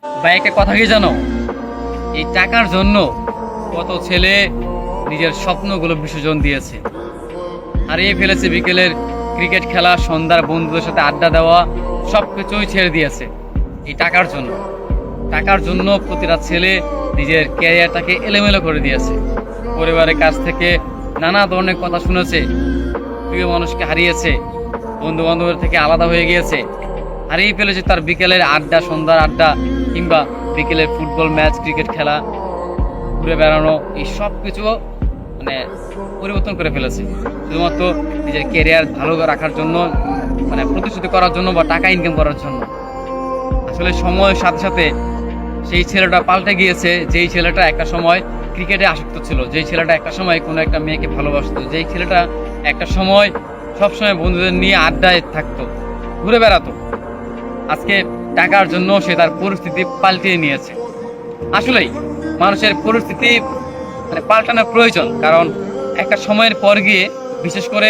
ভাই একটা কথা কি জানো, এই টাকার জন্য কত ছেলে নিজের স্বপ্নগুলো বিসর্জন দিয়েছে, হারিয়ে ফেলেছে বিকেলের ক্রিকেট খেলা, সন্ধ্যার বন্ধুদের সাথে আড্ডা দেওয়া, সব কিছুই ছেড়ে দিয়েছে এই টাকার জন্য। টাকার জন্য প্রতিটা ছেলে নিজের ক্যারিয়ারটাকে এলোমেলো করে দিয়েছে। পরিবারের কাছ থেকে নানা ধরনের কথা শুনেছে, প্রিয় মানুষকে হারিয়েছে, বন্ধু বান্ধবের থেকে আলাদা হয়ে গিয়েছে, হারিয়ে ফেলেছে তার বিকেলের আড্ডা, সন্ধ্যার আড্ডা, কিংবা বিকেলের ফুটবল ম্যাচ, ক্রিকেট খেলা, ঘুরে বেড়ানো, এই সব কিছু মানে পরিবর্তন করে ফেলেছে শুধুমাত্র নিজের ক্যারিয়ার ভালো রাখার জন্য, মানে প্রতিশ্রুতি করার জন্য বা টাকা ইনকাম করার জন্য। আসলে সময়ের সাথে সাথে সেই ছেলেটা পাল্টে গিয়েছে। যেই ছেলেটা একটা সময় ক্রিকেটে আসক্ত ছিল, যেই ছেলেটা একটা সময় কোনো একটা মেয়েকে ভালোবাসতো, যেই ছেলেটা একটা সময় সবসময় বন্ধুদের নিয়ে আড্ডায় থাকতো, ঘুরে বেড়াতো, আজকে টাকার জন্য সে তার পরিস্থিতি পাল্টিয়ে নিয়েছে। আসলেই মানুষের পরিস্থিতি মানে পাল্টানোর প্রয়োজন, কারণ একটা সময়ের পর গিয়ে, বিশেষ করে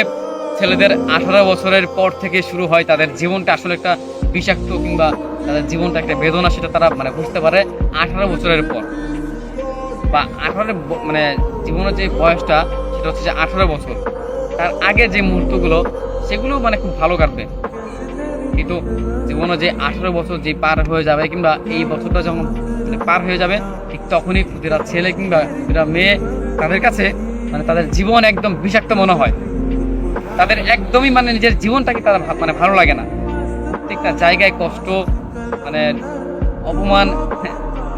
ছেলেদের 18 বছরের পর থেকে শুরু হয় তাদের জীবনটা আসলে একটা বিষাক্ত, কিংবা তাদের জীবনটা একটা বেদনা, সেটা তারা মানে বুঝতে পারে 18 বছরের পর। বা 18 মানে জীবনের যে বয়সটা, সেটা হচ্ছে যে 18 বছর। তার আগে যে মুহূর্তগুলো, সেগুলো মানে খুব ভালো কাটবে, কিন্তু জীবনে যে 18 বছর যে পার হয়ে যাবে, কিংবা এই বছরটা যখন মানে পার হয়ে যাবে, ঠিক তখনই প্রতিটা ছেলে কিংবা প্রতিটা মেয়ে, তাদের কাছে মানে তাদের জীবন একদম বিষাক্ত মনে হয়। তাদের একদমই মানে নিজের জীবনটাকে তারা মানে ভালো লাগে না। প্রত্যেকটা জায়গায় কষ্ট, মানে অপমান,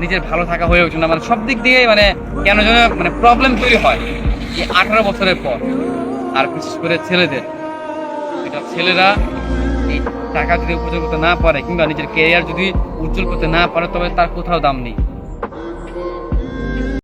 নিজের ভালো থাকা হয়ে ওঠে না, মানে সব দিক দিয়ে মানে কেন যেন মানে প্রবলেম তৈরি হয় এই 18 বছরের পর। আর বিশেষ করে ছেলেদের, এটা ছেলেরা এই টাকা যদি উপার্জন করতে না পারে, কিংবা নিজের ক্যারিয়ার যদি উজ্জ্বল করতে না পারে, তবে তার কোথাও দাম নেই।